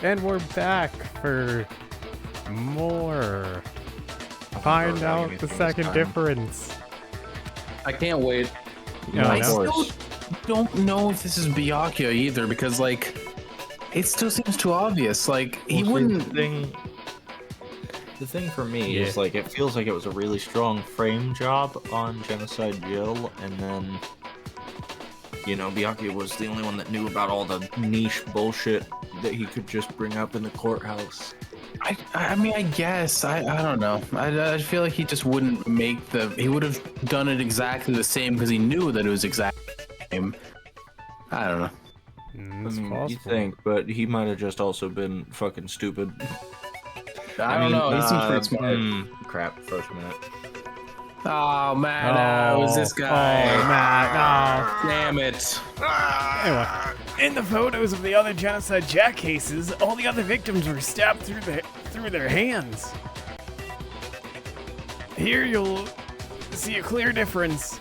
And we're back for more. Find out the second difference. I can't wait. Yeah, I still don't know if this is Byakuya either, because like it still seems too obvious. Like he wouldn't. The thing for me is like it feels like it was a really strong frame job on Genocide Jill, and then you know Byakuya was the only one that knew about all the niche bullshit that he could just bring up in the courthouse. I mean, I guess I don't know. I feel like he just wouldn't make the. He would have done it exactly the same because he knew that it was exactly the same. I don't know. That's possible. You think, but he might have just also been fucking stupid. I don't know. He seems pretty smart. Crap, first minute. Oh man, it was this guy. Oh man, no. Damn it. Anyway, in the photos of the other Genocide Jack cases, all the other victims were stabbed through their hands. Here you'll see a clear difference.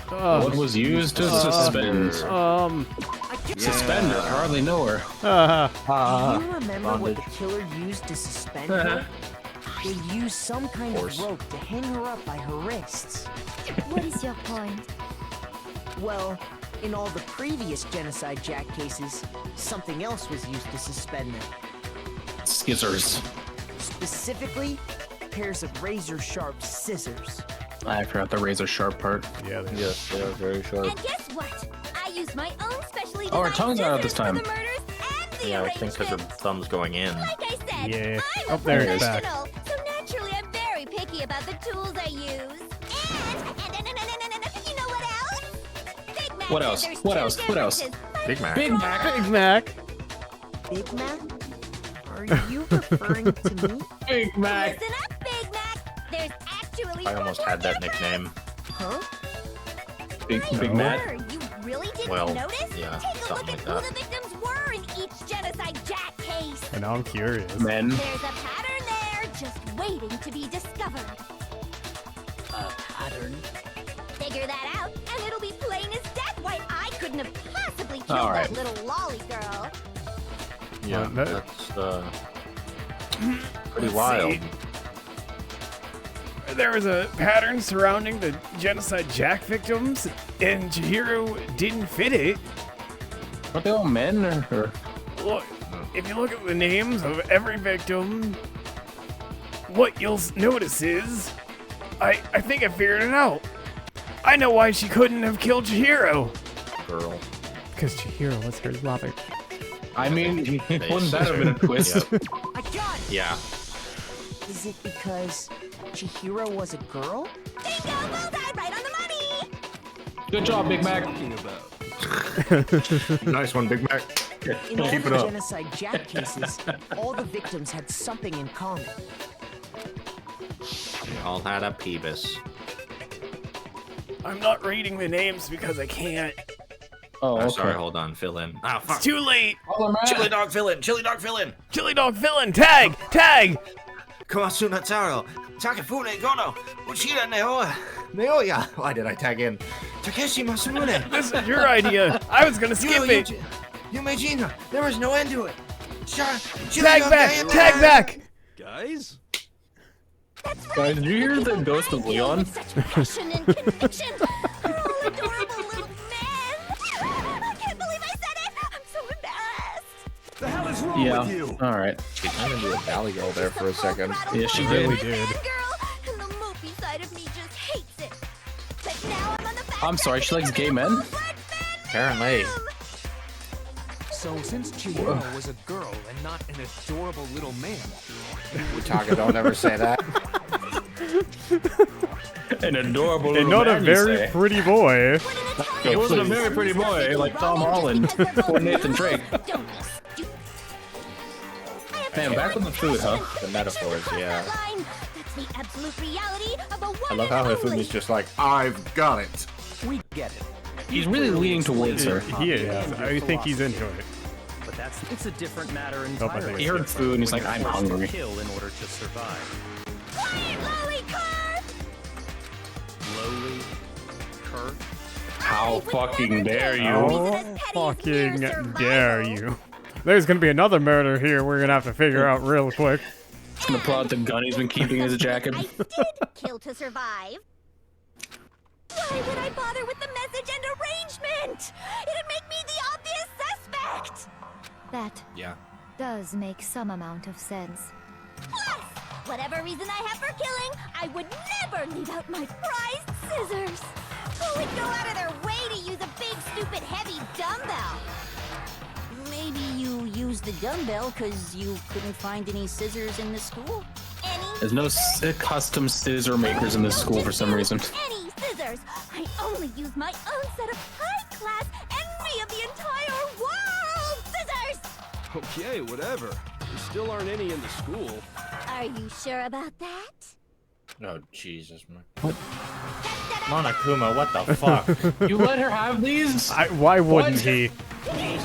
What was used to suspend? Suspend her. I hardly know her. Do you remember what the killer used to suspend her? They used some kind of rope to hang her up by her wrists. What is your point? Well, in all the previous Genocide Jack cases, something else was used to suspend them. Scissors. Specifically, pairs of razor-sharp scissors. I forgot the razor sharp part. Yeah, yes, they are very sharp. And guess what? I used my own specially Oh, her designed tongue's out this scissors for time. the murders and the Yeah, I think because her arrangements. thumb's going in. Like I said, Yeah. I'm Oh, a there it's back. professional, so naturally I'm very picky about the tools I use. And you know what else? Big Mac What says else? there's What two else? What else? differences. Big Mac. Big Mac. Big Mac. Big Mac? Are you referring to me? Big Mac. Listen up, Big Mac. There's actually I almost one had that difference. nickname. Huh? Big Mac. You really didn't Well, notice? yeah, Take a look something at like who the victims were in each Genocide Jack case. And now I'm curious. Men. There's a pattern there, just waiting to be discovered. A pattern? Figure that out, and it'll be plain as death why I couldn't have possibly killed All right. that little lolly girl. Yeah, Well, that's pretty Let's wild. see. There was a pattern surrounding the Genocide Jack victims, and Chihiro didn't fit it. Are they all men or? Look, if you look at the names of every victim, what you'll notice is, I think I figured it out. I know why she couldn't have killed Chihiro. Girl. Because Chihiro was her lover. I mean, wouldn't that have been a twist? I got it! Yeah. Is it because Chihiro was a girl? Bingo, bullseye, right on the money! Good job, Big Mac. Nice one, Big Mac. In all the Genocide Jack cases, all the victims had something in common. We all had a peebus. I'm not reading the names because I can't. Oh, okay. Sorry, hold on, fill in. Ah, fuck. It's too late. Chili dog fill in, chili dog fill in. Chili dog villain, tag, tag. Kamasuna Taro, Takafune Gono, Uchida Neoya. Why did I tag in? Takeshi Masamune. This is your idea. I was gonna skip it. Yumejina, there was no end to it. Tag back, tag back. Guys? Guys, did you hear the ghost of Leon? Such passion and conviction. They're all adorable little men. I can't believe I said it. I'm so embarrassed. The hell is wrong with you? All right. She turned into a valley girl there for a second. Yeah, she really did. did. Fangirl, and the mopey side of me just hates it. But now I'm on the fast I'm sorry, she likes gay men? Apparently. So since Chihiro was a girl and not an adorable little man, Utaka, don't ever say that. An adorable And little not a man, you very say. pretty boy. He wasn't a very pretty boy, like Tom Holland or Nathan Drake. Man, back with the food, huh? The metaphors, yeah. That's the absolute reality of a I love how Hifumi's just like, I've got it. we get it. He's really leaning towards her. He is. I think he's into it. But it's a different matter Nope, I entirely. think He heard food and he's like, I'm hungry. Kill in order to survive. Quiet, lolly car! Lowly, cur. How fucking dare you? Oh, fucking dare you. There's gonna be another murder here we're gonna have to figure out real quick. He's gonna pull out the gun he's been keeping in his jacket. I did kill to survive. Why would I bother with the message and arrangement? It'd make me the obvious suspect. That Yeah. does make some amount of sense. Plus, whatever reason I have for killing, I would never leave out my prized scissors. Who would go out of their way to use a big, stupid, heavy dumbbell? Maybe you used the dumbbell because you couldn't find any scissors in the school? There's no custom scissor makers in this school for some reason. Any scissors! I only use my own set of high-class envy of the entire world scissors! Okay, whatever. There still aren't any in the school. Are you sure about that? Oh, Jesus, man. What? Monokuma, what the fuck? You let her have these? Why wouldn't What? he?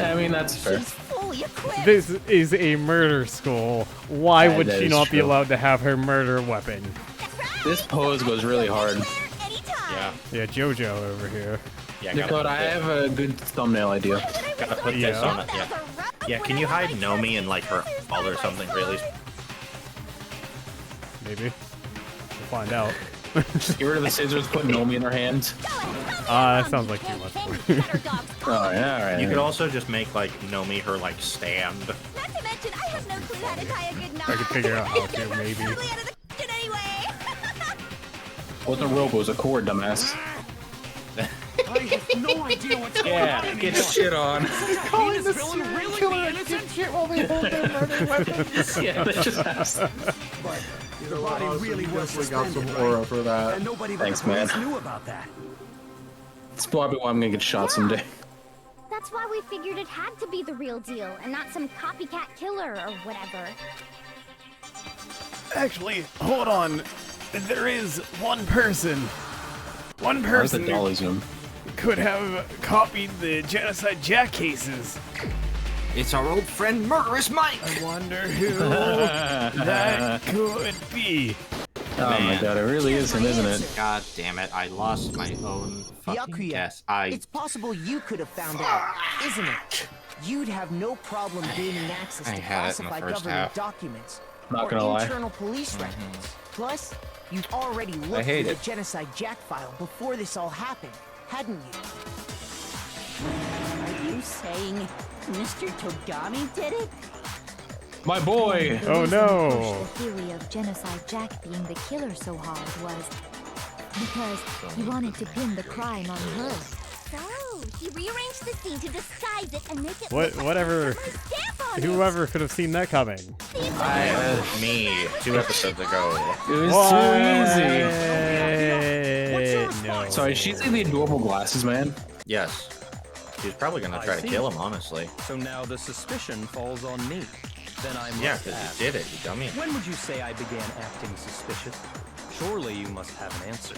I mean, that's fair. She's fully equipped. This is a murder school. Why Yeah, would that she is not be true. allowed to have her murder weapon? That's right. This pose goes really hard. Anywhere, anytime. Yeah. Yeah, Jojo over here. Yeah, Dakota, I have a good thumbnail idea. Gotta put Yeah. this on it, yeah. Yeah, can you hide Nomi in, like, her hall or something, really? Maybe. We'll find out. Get rid of the scissors, put Nomi in her hands. That sounds like too much. Oh, yeah, alright. You could also just make, like, Nomi her, like, stand. Not to mention, I have no clue how to tie a good knot. I could figure out how to, That's maybe. totally out of the question anyway. Wasn't a rope, it was a cord, dumbass. I have no idea what's going on Yeah, anymore. get shit on. Heinous villain really be innocent? Yeah, that just has. The body really was suspended, aura for that. and nobody but Thanks, the police man. knew about that. It's probably why I'm gonna get shot someday. That's why we figured it had to be the real deal and not some copycat killer or whatever. Actually, hold on. There is one person. One Where's the person dolly who zoom? could have copied the Genocide Jack cases. It's our old friend Murderous Mike! I wonder who that could be. Oh my Man. god, it really is him, isn't it? God damn it, I lost my own fucking Byakuya, guess. It's possible you could have found out, isn't it? You'd have no problem gaining access I to had it in the classified first government half. documents Not or gonna lie. internal police records. Plus, you'd already looked hate through it. the Genocide Jack file before this all happened, hadn't you? Are you saying Mr. Togami did it? My boy! Oh The no! theory of Genocide Jack being the killer so hard was because he wanted to pin the crime on her. So, he rearranged the scene to disguise it and make it What? look like Whatever. a stamp on it. Whoever could have seen that coming. Me, 2 episodes ago. It was What? too easy. No. Sorry, she's like the adorable glasses, man. Yes. She's probably gonna try to kill him, honestly. So now the suspicion falls on me. Then I must Yeah, because ask, you did it, you dummy. when would you say I began acting suspicious? Surely you must have an answer.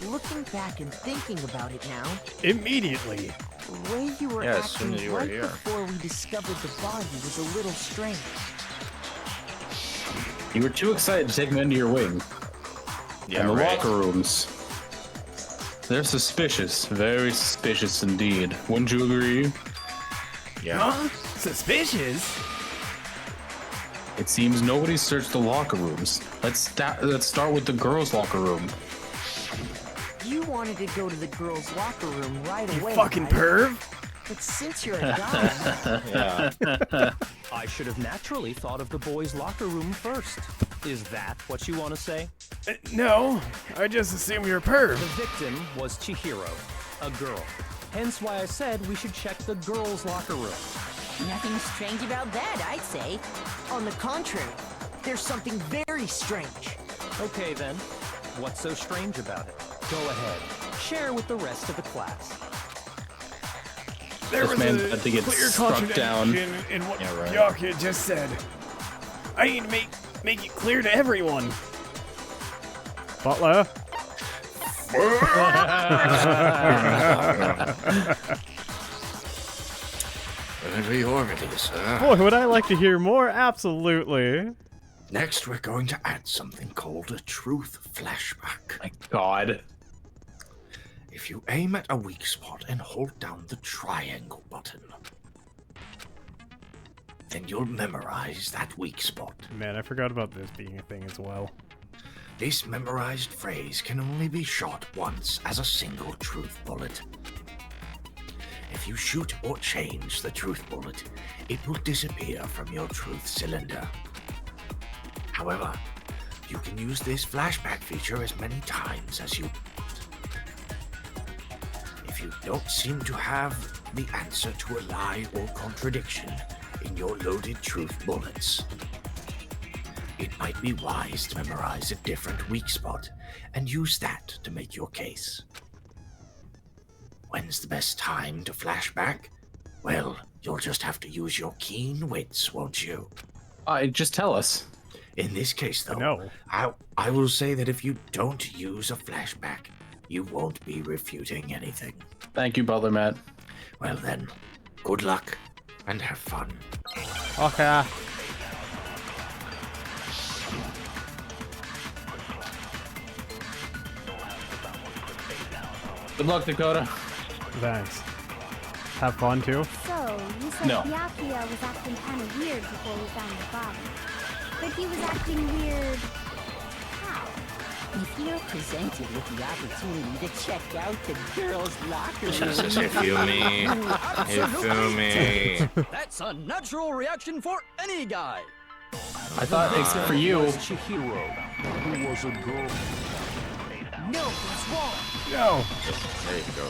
Looking back and thinking about it now, Immediately. the way you were Yeah, as soon acting as you were right here. before we discovered the body was a little strange. You were too excited to take me under your wing. Yeah, And the right. locker rooms. They're suspicious. Very suspicious indeed. Wouldn't you agree? Yeah. Huh? Suspicious? It seems nobody searched the locker rooms. Let's start with the girls' locker room. You wanted to go to the girls' locker room right You away. fucking right? perv? But since you're a guy, Yeah. I should have naturally thought of the boys' locker room first. Is that what you want to say? No, I just assume you're a perv. The victim was Chihiro, a girl. Hence why I said we should check the girls' locker room. Nothing strange about that, I'd say. on the contrary, there's something very strange. Okay then, what's so strange about it? Go ahead, share with the rest of the class. There This was man's a about to get clear struck down. contradiction in what Yeah, right. Yakuya just said. I need to make it clear to everyone. Butler? Priorities, huh? Boy, would I like to hear more? Absolutely. Next, we're going to add something called a truth flashback. My God. If you aim at a weak spot and hold down the triangle button, then you'll memorize that weak spot. Man, I forgot about this being a thing as well. This memorized phrase can only be shot once as a single truth bullet. If you shoot or change the truth bullet, it will disappear from your truth cylinder. However, you can use this flashback feature as many times as you want. If you don't seem to have the answer to a lie or contradiction in your loaded truth bullets, it might be wise to memorize a different weak spot and use that to make your case. When's the best time to flashback? Well, you'll just have to use your keen wits, won't you? Just tell us. In this case, though, No. I will say that if you don't use a flashback, you won't be refuting anything. Thank you, Butler Matt. Well then, good luck and have fun. Okay. Good luck, Dakota. Thanks. Have fun too. So, you said No. Byakuya was acting kind of weird before we found the body. But he was acting weird... how? If you're presented with the opportunity to check out the girls' locker room... Jesus, you feel me. You feel me. That's a natural reaction for any guy. I thought, except for you. Chihiro, who was a girl. No, what's wrong? No. There you go.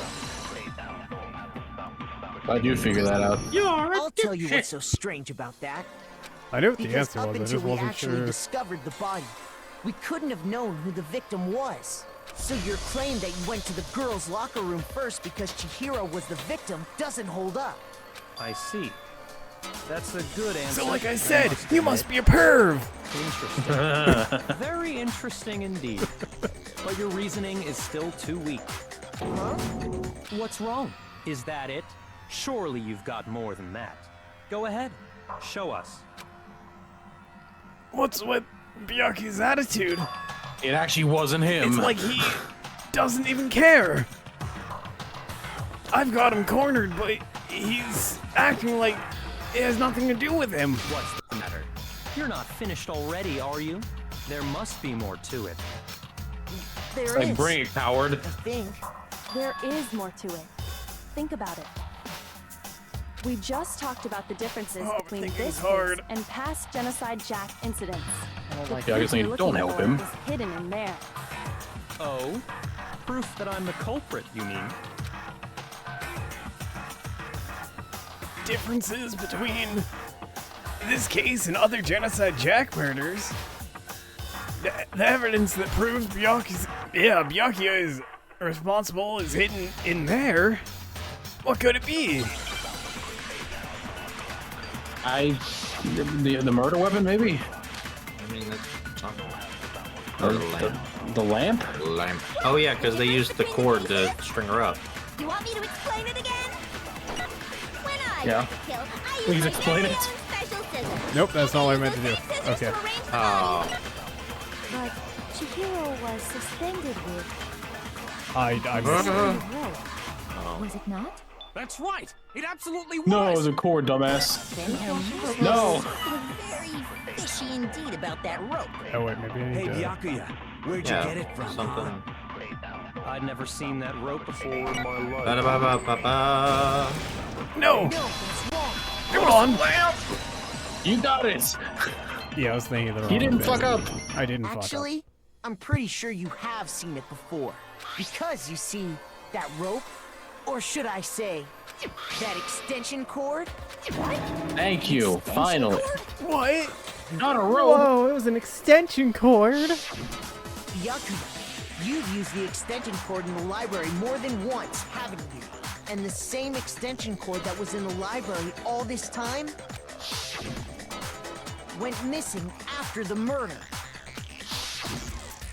I do figure that out. I'll tell you what's so strange about that. I knew what the Because answer up was. I until just we wasn't actually sure. discovered the body, we couldn't have known who the victim was. So your claim that you went to the girls' locker room first because Chihiro was the victim doesn't hold up. I see. That's a good answer. So like I said, you must be a perv! Interesting. Very interesting indeed. But your reasoning is still too weak. Huh? What's wrong? Is that it? Surely you've got more than that. Go ahead. Show us. What's with Byakuya's attitude? It actually wasn't him. It's like he doesn't even care. I've got him cornered, but he's acting like it has nothing to do with him. What's the matter? You're not finished already, are you? There must be more to it. There is. Bring it, coward. I think. There is more to it. Think about it. We just talked about the differences between thinking this is hard. case and past Genocide Jack incidents. The Yeah, I guess proof you're don't looking help for him. is hidden in there. Oh? Proof that I'm the culprit, you mean? Differences between this case and other Genocide Jack murders. The evidence that proves Byakuya is responsible is hidden in there. What could it be? The murder weapon, maybe? I mean, that's not Or the lamp. the lamp? Lamp. Oh yeah, because they used the cord to string her up. You want me to explain it again? When I Yeah. want to kill, I use Please my explain very it. own special scissors. Nope, that's not what I meant to do. Scissors Okay. to arrange the Oh. But Chihiro was suspended with I was it not? That's right. It absolutely was. No, it was a cord, dumbass. No. Very fishy indeed about that rope. Oh wait, maybe I need to... Byakuya, where'd you Yeah, get it from? something. I'd never seen that rope before in my life. Ba-da-ba-ba-ba-ba. No! No, what's wrong? Come on! You got it. Yeah, I was thinking of the wrong He didn't bit. fuck up. I didn't fuck up. Actually, I'm pretty sure you have seen it before. Because you see, that rope, or should I say, that extension cord? Thank you. Finally. What? Not a rope. Whoa, it was an extension cord. Byakuya, you've used the extension cord in the library more than once, haven't you? And the same extension cord that was in the library all this time went missing after the murder.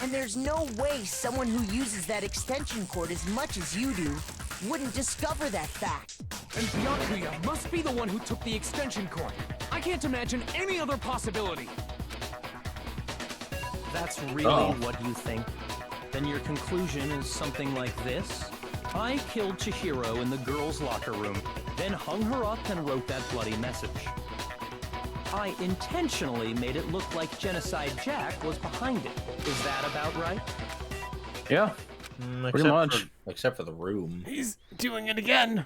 And there's no way someone who uses that extension cord as much as you do wouldn't discover that fact. And Byakuya must be the one who took the extension cord. I can't imagine any other possibility. That's really what you think? Then your conclusion is something like this? I killed Chihiro in the girls' locker room, then hung her up and wrote that bloody message. I intentionally made it look like Genocide Jack was behind it. Is that about right? Yeah, pretty much. Except for the room. He's doing it again.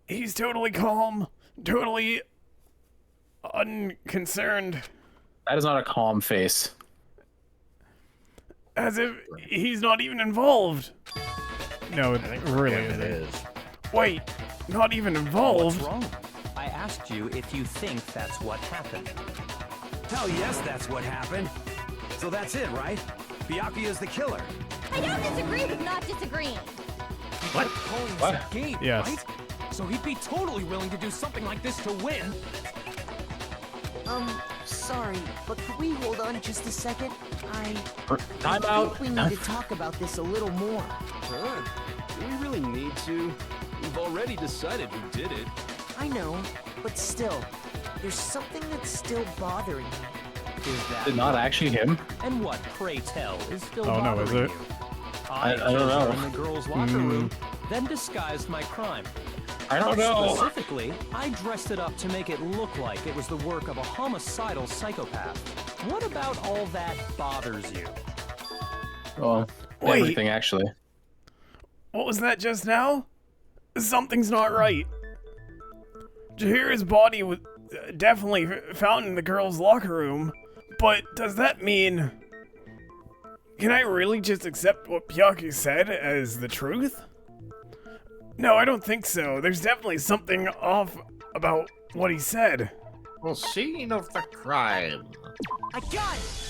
He's totally calm, totally unconcerned. That is not a calm face. As if he's not even involved. No, it really it isn't. is. Wait, not even involved? What's wrong? I asked you if you think that's what happened. Hell yes, that's what happened. So that's it, right? Byakuya's the killer. I don't disagree with not disagreeing. What? Calling this a game, Yes. right? So he'd be totally willing to do something like this to win. Sorry, but could we hold on just a second? Time I out. think we need to talk about this a little more. Huh? Do we really need to? We've already decided who did it. I know, but still, there's something that's still bothering me. Is that Did not actually him? And what, pray tell, is still Oh, no, bothering is it? you? I don't killed her know. in the girls' locker room, then disguised my crime. I don't know. Specifically, I dressed it up to make it look like it was the work of a homicidal psychopath. What about all that bothers you? Well, Wait. everything actually. What was that just now? Something's not right. Chihiro's body was definitely found in the girls' locker room, but does that mean... Can I really just accept what Byaku said as the truth? No, I don't think so. There's definitely something off about what he said. Well, scene of the crime. I got it!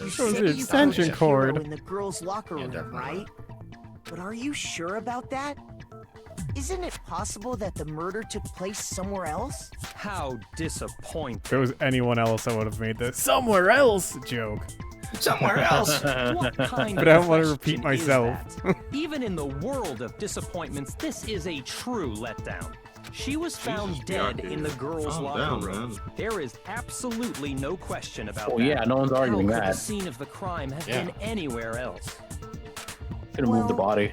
You Shows said the you extension found cord. Chihiro in the girls' locker room, definitely. right? But are you sure about that? Isn't it possible that the murder took place somewhere else? How disappointing. If it was anyone else, I would have made this somewhere else joke. Somewhere else. What kind But I of don't want to repeat question is myself. that? Even in the world of disappointments, this is a true letdown. She was found dead in the girls' Calm locker down, room. man. There is absolutely no question about Oh that. yeah, no one's arguing How could that. the scene of the crime have Yeah. been anywhere else? Could have moved the body.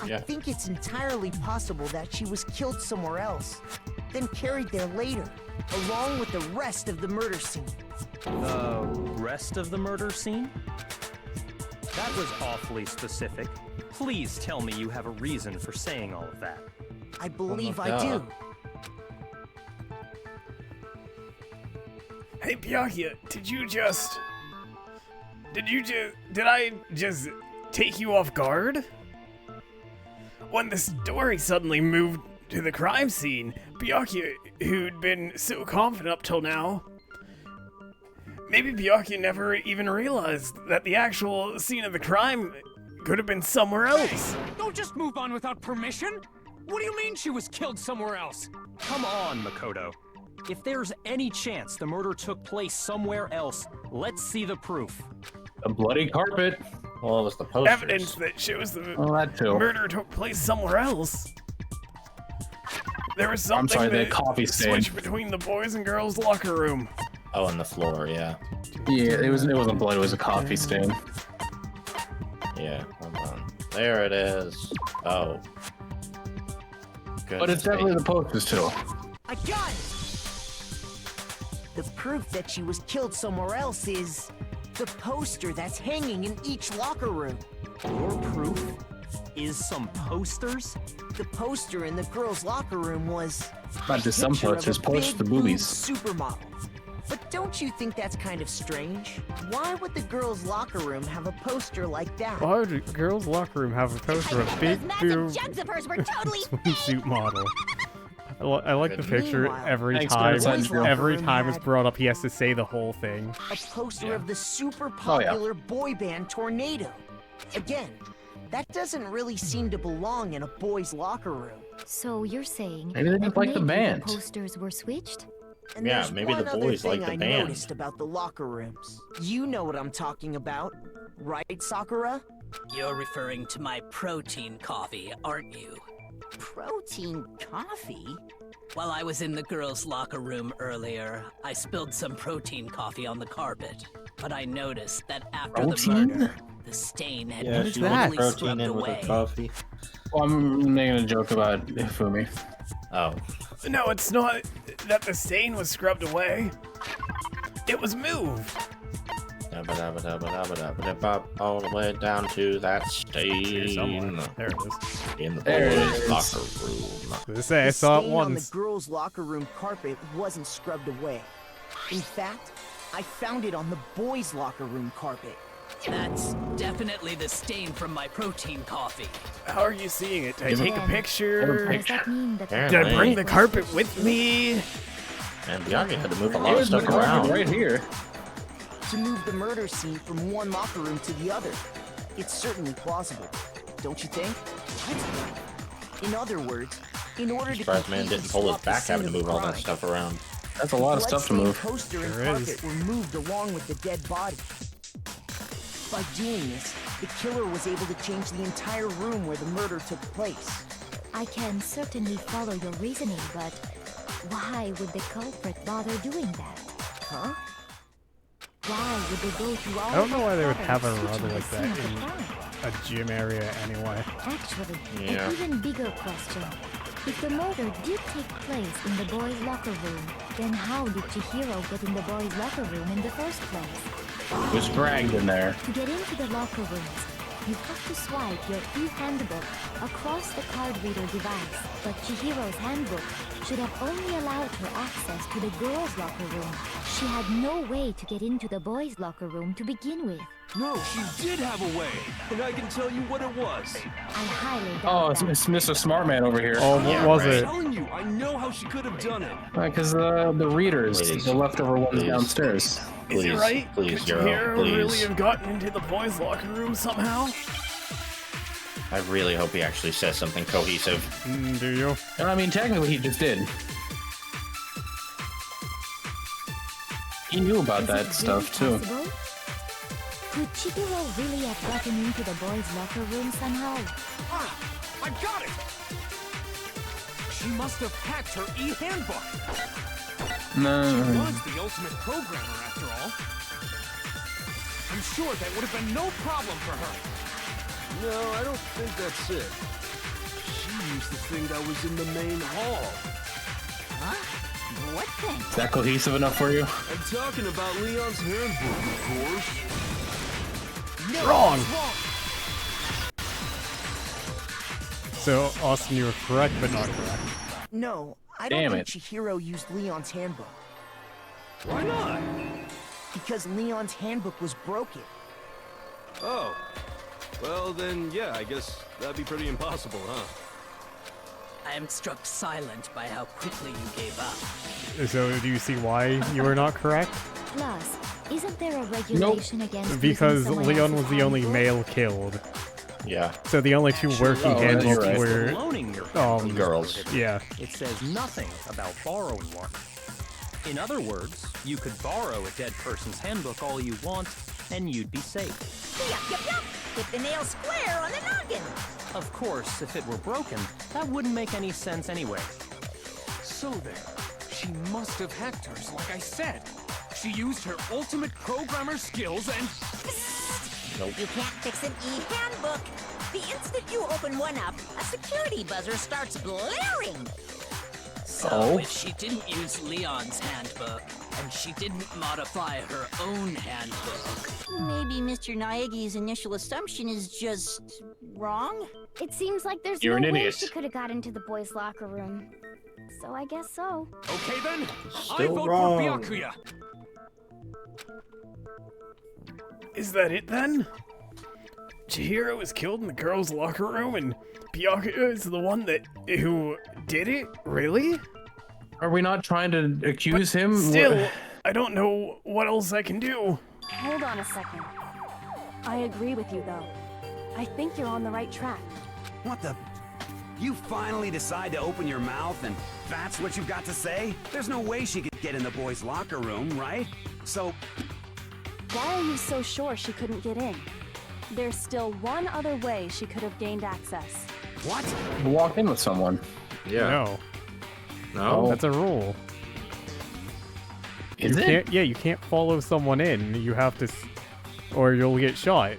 I think it's entirely possible that she was killed somewhere else, then carried there later, along with the rest of the murder scene. The rest of the murder scene? That was awfully specific. Please tell me you have a reason for saying all of that. I believe I duh. do. Hey, Byakuya, did I just take you off guard? When the story suddenly moved to the crime scene, Byakuya, who'd been so confident up till now, maybe Byakuya never even realized that the actual scene of the crime could have been somewhere else. Don't just move on without permission. What do you mean she was killed somewhere else? Come on, Makoto. If there's any chance the murder took place somewhere else, let's see the proof. A bloody carpet. Well, it was the posters. Evidence that shows the Oh, that too. murder took place somewhere else. There was something sorry, the that coffee stain. switched between the boys and girls locker room. Oh, on the floor, yeah. Yeah, it wasn't blood. It was a coffee stain. Yeah, hold on. There it is. Oh. Good. But it's definitely the posters too. I got it! The proof that she was killed somewhere else is the poster that's hanging in each locker room. Your proof is some posters? The poster in the girls' locker room was Not just some picture of posters, a post the big boobies. supermodel. But don't you think that's kind of strange? Why would the girls' locker room have a poster like that? Why would a girls' locker room have a poster of a big Those boob massive jugs of hers were totally swimsuit model? I like the picture Meanwhile, every Thanks, time. Vincent. Every Room time it's had- brought up, he has to say the whole thing. A poster of the super Oh, yeah. popular boy band Tornado. Again, that doesn't really seem to belong in a boys' locker room. So you're saying Maybe they didn't like the maybe band. posters were switched? And Yeah, there's maybe the one other boys thing like the I band. noticed about the locker rooms. You know what I'm talking about, right, Sakura? You're referring to my protein coffee, aren't you? Protein coffee? While I was in the girls' locker room earlier, I spilled some protein coffee on the carpet. But I noticed that after the Protein? murder, the stain had Yeah, been she put totally protein scrubbed in with away. her coffee. Well, I'm making a joke about Ifumi. Oh. No, it's not that the stain was scrubbed away. It was moved. All the way down to that stain. There it is. In the There it boys' is. locker room. They say I The saw it stain on the once. girls' locker room carpet wasn't scrubbed away. In fact, I found it on the boys' locker room carpet. That's definitely the stain from my protein coffee. How are you seeing it? Did I Give take a Then, picture? Does that mean that Did I bring the carpet with me? And Bianca had to move a lot of stuff around. Right here. To move the murder scene from one locker room to the other. It's certainly plausible, don't you think? In other words, in order to Surprised man completely didn't pull his swap the back having to scene of move all that crime, stuff around. That's a lot of stuff to bloodstained move. Coaster and Sure carpet is. were moved along with the dead body. By doing this, the killer was able to change the entire room where the murder took place. I can certainly follow your reasoning, but why would the culprit bother doing that? Huh? Why would they go through all I don't know why they would that have a trouble rubber to like the scene that of the in crime? a gym area anyway. Actually, Yeah. an even bigger question. If the murder did take place in the boys' locker room, then how did Chihiro get in the boys' locker room in the first place? It was dragged in there. To get into the locker rooms, you have to swipe your e-handbook across the card reader device, but Chihiro's handbook should have only allowed her access to the girls' locker room. She had no way to get into the boys' locker room to begin with. No, she did have a way, and I can tell you what it was. I highly Oh, doubt it's that. Mr. Smartman over here. Oh, what was I'm it? telling you, I know how she could have done it. Because the readers, Please. the leftover ones Please. downstairs. Is it right? Please, Could Jiro, Chihiro please. really have gotten into the boys' locker room somehow? I really hope he actually says something cohesive. Do you? I mean, technically, he just did. He knew about Is that it stuff, really too. possible? Could Chihiro really have gotten into the boys' locker room somehow? Ah, I got it! She must have hacked her e-handbook. No. She was the ultimate programmer, after all. I'm sure that would have been no problem for her. No, I don't think that's it. She used the thing that was in the main hall. Huh? What thing? Is that cohesive enough for you? I'm talking about Leon's handbook, of course. No, Wrong. it's wrong. So, Austin, you were correct, but not correct. No, I don't Damn think it. Chihiro used Leon's handbook. Why not? Because Leon's handbook was broken. Oh. Well, then, yeah, I guess that'd be pretty impossible, huh? I am struck silent by how quickly you gave up. So, do you see why you were not correct? Plus, isn't there a regulation against Because using someone Leon else's was the only handbook? male killed. Yeah. So the only two working Oh, that's handbooks right. were Loaning your handbook. Girls. yeah. It says nothing about borrowing one. In other words, you could borrow a dead person's handbook all you want, and you'd be safe. Yup. Hit the nail square on the noggin. Of course, if it were broken, that wouldn't make any sense anyway. So then, she must have hacked hers, like I said. She used her ultimate programmer skills and... You can't fix an e-handbook. The instant you open one up, a security buzzer starts blaring. So Oh. if she didn't use Leon's handbook, and she didn't modify her own handbook, Maybe Mr. Naegi's initial assumption is just wrong? It seems like there's You're no an way idiot. she could have got into the boys' locker room. So I guess so. Okay then, I Still vote wrong. for Byakuya. Is that it then? Chihiro was killed in the girls' locker room, and Byakuya is the one who did it? Really? Are we not trying to accuse him? Still, I don't know what else I can do. Hold on a second. I agree with you, though. I think you're on the right track. What the? You finally decide to open your mouth and that's what you've got to say? There's no way she could get in the boys' locker room, right? So, Why are you so sure she couldn't get in? There's still one other way she could have gained access. what? Walk in with someone. Yeah. No, No. that's a rule. Is you it? can't. Yeah, you can't follow someone in. You have to, or you'll get shot.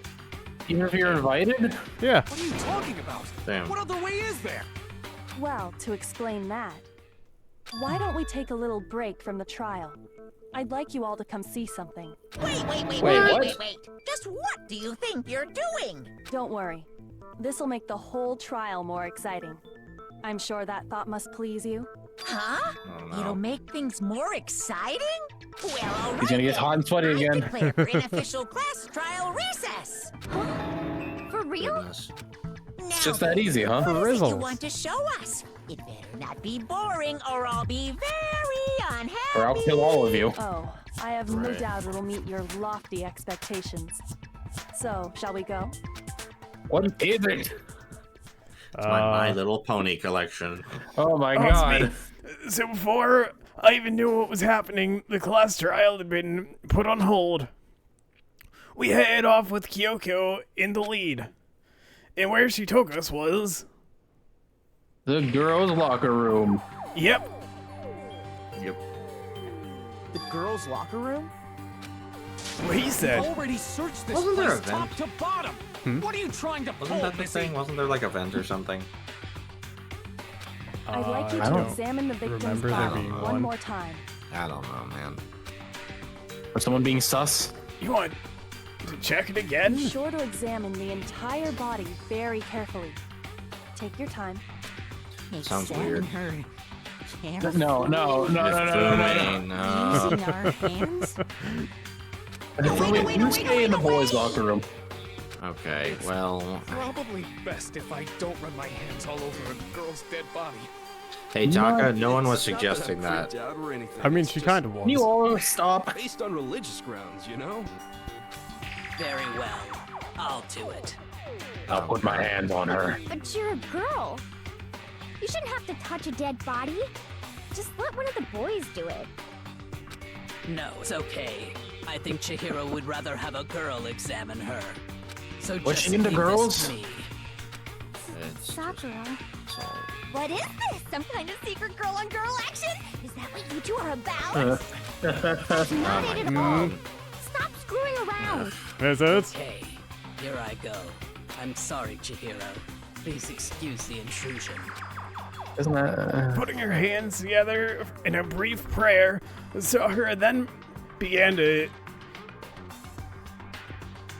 Even if you're invited? Yeah. What are you talking about? Damn. What other way is there? Well, to explain that, why don't we take a little break from the trial? I'd like you all to come see something. Wait. Just what do you think you're doing? Don't worry. This'll make the whole trial more exciting. I'm sure that thought must please you. Huh? It'll make things more exciting? Well, all right. He's gonna get hot and sweaty again. Declare for unofficial class trial recess. For real? Goodness. It's just that easy, huh? What is it you want to show us? It better not be boring, or I'll be very unhappy. Or I'll kill all of you. Oh, I have no Right. doubt it'll meet your lofty expectations. So, shall we go? What is it? It's my Little Pony collection. Oh my Oh, god. it's me. So before I even knew what was happening, the class trial had been put on hold. We head off with Kyoko in the lead. And where she took us was... The girls' locker room. Yep. Yep. The girls' locker room? What he said. I've already searched this Wasn't there place a top vent? to bottom. What are you trying to Wasn't pull, that the Missy? thing? Wasn't there like a vent or something? I'd like you I to don't examine the victim's remember there body being one one. more time. I don't know, man. Or someone being sus? You want to check it Be again? sure to examine the entire body very carefully. Take your time. Sounds weird. Her No. Using our hands? You stay in the boys' locker room. Okay, well... Probably best if I don't run my hands all over a girl's dead body. Hey, Taka, no one was It's not suggesting I'm that. freaked out or anything. I mean, It's she just kind of was. Can you all stop? based on religious grounds, you know? Very well. I'll do it. I'll put my hands on her. But you're a girl. You shouldn't have to touch a dead body. Just let one of the boys do it. No, it's okay. I think Chihiro would rather have a girl examine her. So Was just she into leave girls? this to me. It's Sakura. so... What is this? Some kind of secret girl-on-girl action? Is that what you two are about? Not it at all. Stop screwing around. Is it? Okay, here I go. I'm sorry, Chihiro. Please excuse the intrusion. Isn't that... Putting her hands together in a brief prayer, Sakura then began to,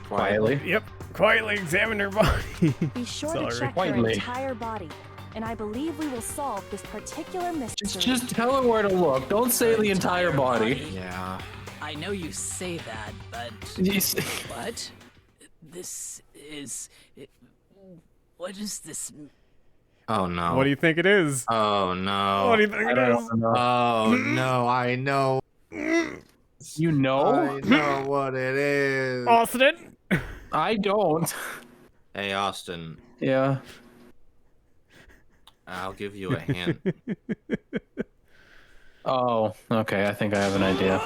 quietly? quietly examine her body. Be sure to Sorry. check her Quietly. entire body, and I believe we will solve this particular mystery. Just tell her where to look. Don't say the entire body. Yeah. I know you say that, but Yes. what? This is... What is this? Oh, no. What do you think it is? Oh, no. What do you think I it don't is? know. Oh, no, I know. You know? I know what it is. Austin? I don't. Hey, Austin, Yeah. I'll give you a hint. Oh, okay. I think I have an idea.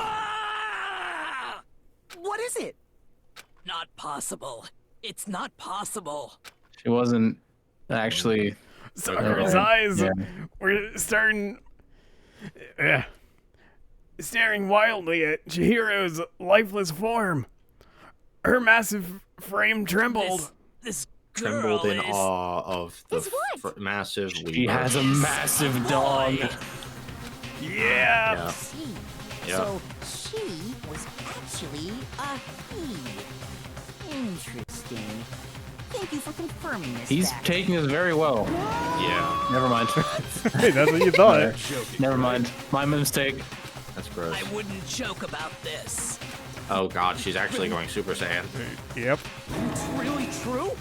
What is it? Not possible. It's not possible. She wasn't actually... Sakura's eyes Yeah. were staring wildly at Chihiro's lifeless form. Her massive frame trembled. This girl Trembled in is... awe of the Is what? massive She weaver. has a massive dog. Yeah. Yeah. See. Yeah. So she was actually a he. Interesting. Thank you for confirming this. He's fact. taking this very well. Yeah. Never mind. Hey, that's what you thought. Never mind. My mistake. That's gross. I wouldn't joke about this. Oh, God, she's actually going Super Saiyan. Yep. It's really true?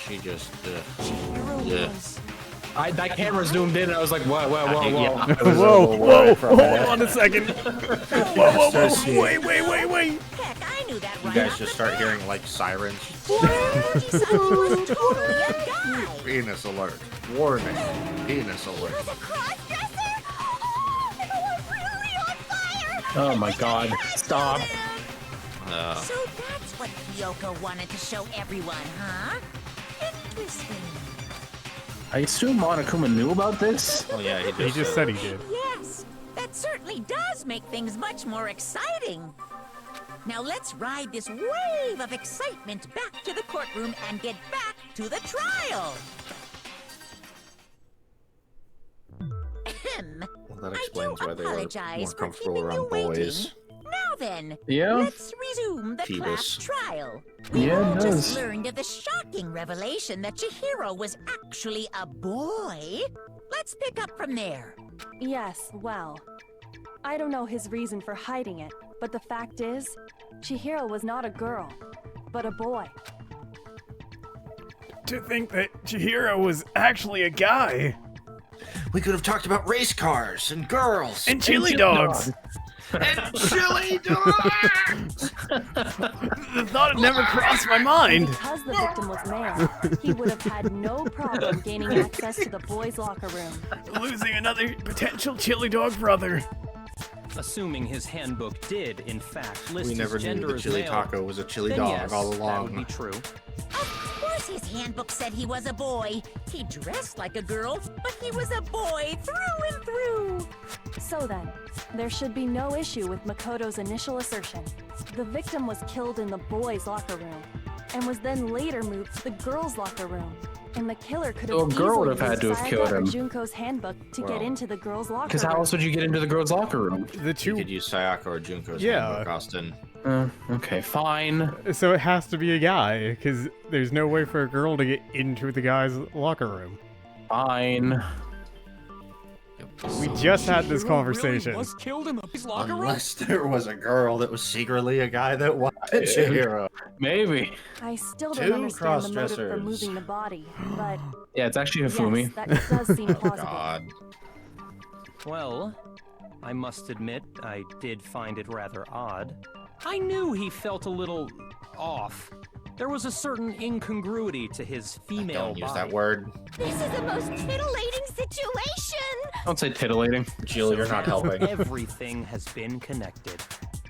She just... Chihiro Yeah. was. That camera zoomed in and I was like, whoa. Yeah. Whoa, for a hold minute. on a second. Whoa, wait. Heck, I knew that You right. guys just start hearing, like, sirens. She said he was totally a guy. Penis alert. Warning. Penis alert. Was a cross-dresser? Oh, I'm really on fire! Oh my god. Stop. So that's what Kyoko wanted to show everyone, huh? Interesting. I assume Monokuma knew about this? Oh, yeah, He just said he did. Yes, that certainly does make things much more exciting. Now let's ride this wave of excitement back to the courtroom and get back to the trial. Well, that explains why they were more Apologize for comfortable keeping you around waiting. boys. Now then, Yeah. let's resume the Phoebus. class trial. Yeah, it We does. just learned of the shocking revelation that Chihiro was actually a boy. Let's pick up from there. Yes, well, I don't know his reason for hiding it, but the fact is, Chihiro was not a girl, but a boy. To think that Chihiro was actually a guy. We could have talked about race cars and girls And chili dogs. And chili dogs. The thought had never crossed my mind. Because the victim was male, he would have had no problem gaining access to the boys' locker room. Losing another potential chili dog brother. Assuming his handbook did, in fact, list We never his knew gender the as chili male, taco was a chili then dog yes, all that along. would be true. Of course his handbook said he was a boy. He dressed like a girl, but he was a boy through and through. So then, there should be no issue with Makoto's initial assertion. The victim was killed in the boys' locker room, and was then later moved to the girls' locker room. And the killer could have So a girl would have easily had to used have killed Sayaka or him. Junko's handbook to get into the girls' locker room. Because how else would you get into the girls' locker room? The You two. could use Sayaka or Junko's Yeah. handbook, Austin. Okay, fine. So it has to be a guy, because there's no way for a girl to get into the guy's locker room. Fine. We just had this Chihiro conversation. Really was killed in the boys' locker room? Unless there was a girl that was secretly a guy that wanted Chihiro. Maybe. I still Two don't understand the motive for cross-dressers. moving the body, but Yeah, it's actually Hifumi. yes, that does seem Oh plausible. god. Well, I must admit, I did find it rather odd. I knew he felt a little off. There was a certain incongruity to his female Don't use body. that word. This is the most titillating situation! Don't say titillating. Jill, you're not helping. Everything has been connected.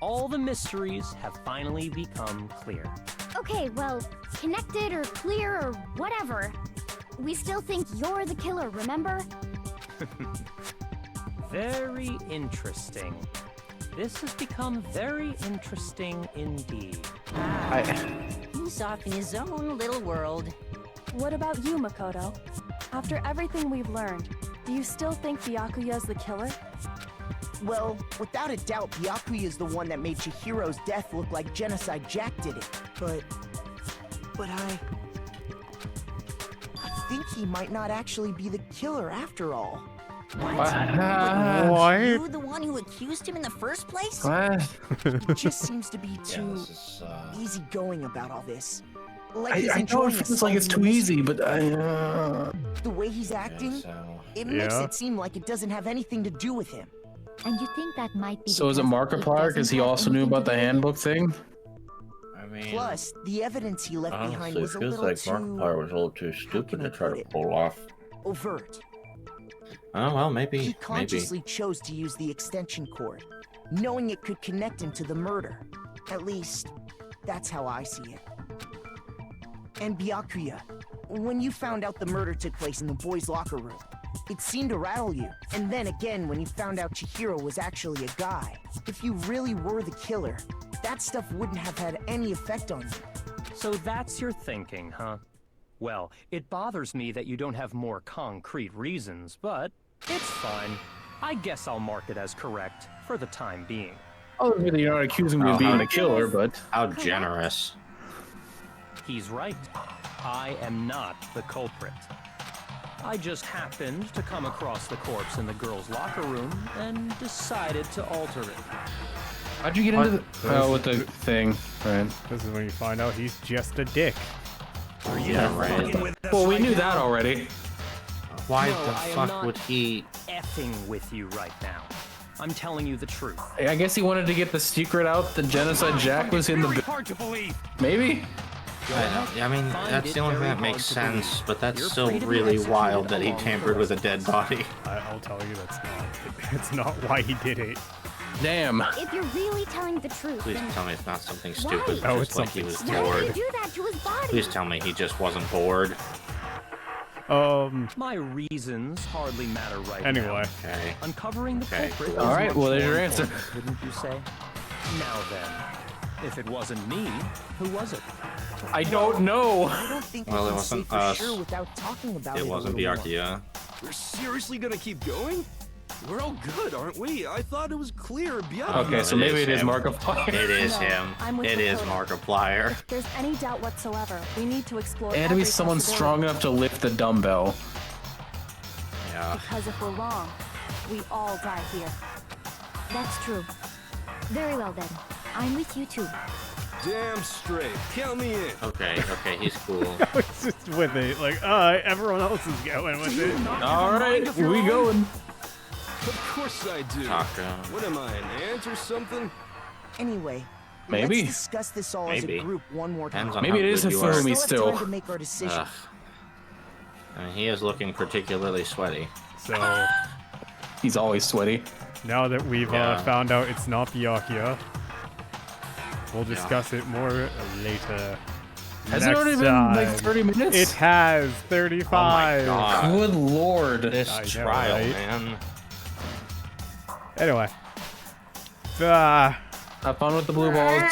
All the mysteries have finally become clear. Okay, well, connected or clear or whatever. We still think you're the killer, remember? Very interesting. This has become very interesting indeed. He's off in his own little world. What about you, Makoto? After everything we've learned, do you still think Byakuya's the killer? Well, without a doubt, Byakuya is the one that made Chihiro's death look like Genocide Jack did it. But I think he might not actually be the killer after all. What? You the one who accused him in the first place? What? He just seems to be too this is, easygoing about all this. Like I he's know enjoying it a feels like it's solving too the easy, mystery. but The way he's acting, it makes Yeah. it seem like it doesn't have anything to do with him. And you think that might be So is it because Markiplier because he doesn't have also knew anything about to the do with it? handbook thing? I mean, Plus, the evidence he left behind honestly, was it a feels little like too Markiplier was a little too stupid to try to pull off. overt. oh well, He maybe. consciously chose to use the extension cord, knowing it could connect him to the murder. At least, that's how I see it. And Byakuya, when you found out the murder took place in the boys' locker room, it seemed to rattle you. And then again, when you found out Chihiro was actually a guy, if you really were the killer, that stuff wouldn't have had any effect on you. So that's your thinking, huh? Well, it bothers me that you don't have more concrete reasons, but it's fine. I guess I'll mark it as correct for the time being. Oh, really, you're not accusing me of being the killer, but How generous. He's right. I am not the culprit. I just happened to come across the corpse in the girls' locker room and decided to alter it. how'd you get into the? Oh, with the thing, right? This is when you find out he's just a dick. Yeah, right. Well, we knew that already. Why No, the I am fuck not would he? effing with you right now. I'm telling you the truth. I guess he wanted to get the secret out that Genocide Jack was in Very the. hard to believe. Maybe. I mean, that's the only thing that makes sense, but that's still really wild that he tampered with a dead body. I'll tell you that's not. It's not why he did it. Damn. If you're really telling the truth, Please then tell me it's not something Why? stupid, Oh, just it's like he was something why would bored. you do that to his body? Please tell me he just wasn't bored. My reasons hardly matter right Anyway. now. Okay. Uncovering the culprit. All right, is well, much there's your more answer. important, wouldn't you say? Now then, If it wasn't me, who was it? I don't know. I don't think Well, we it can wasn't say for us. sure without talking about it. It a wasn't little more. Byakuya. We're seriously gonna keep going? We're all good, aren't we? I thought it was clear. Byakuya. Okay, so maybe it is him. Markiplier. It is No, him. I'm with It is Makoto. Markiplier. If there's any doubt whatsoever, we need to explore It had to be every someone possibility. strong enough to lift the dumbbell. Yeah. Because if we're wrong, we all die here. That's true. Very well then. I'm with you too. Damn straight. Count me in. Okay, he's cool. It's just with it. Like, everyone else is going with it. All right, we going. Of course I do. Taco. What am I, an ant or something? Anyway, Maybe. let's discuss this all as Maybe. a group one more time. Depends on Maybe how it is good you are. Hifumi Still still. have time to make our decision. Ugh. I mean, he is looking particularly sweaty. So He's always sweaty. now that we've Yeah. found out it's not Byakuya, we'll discuss it more later. Has it Next already been like time. 30 minutes? It has 35. Oh my God. Good lord. This I know, trial, right? man. Anyway. Have fun with the blue balls.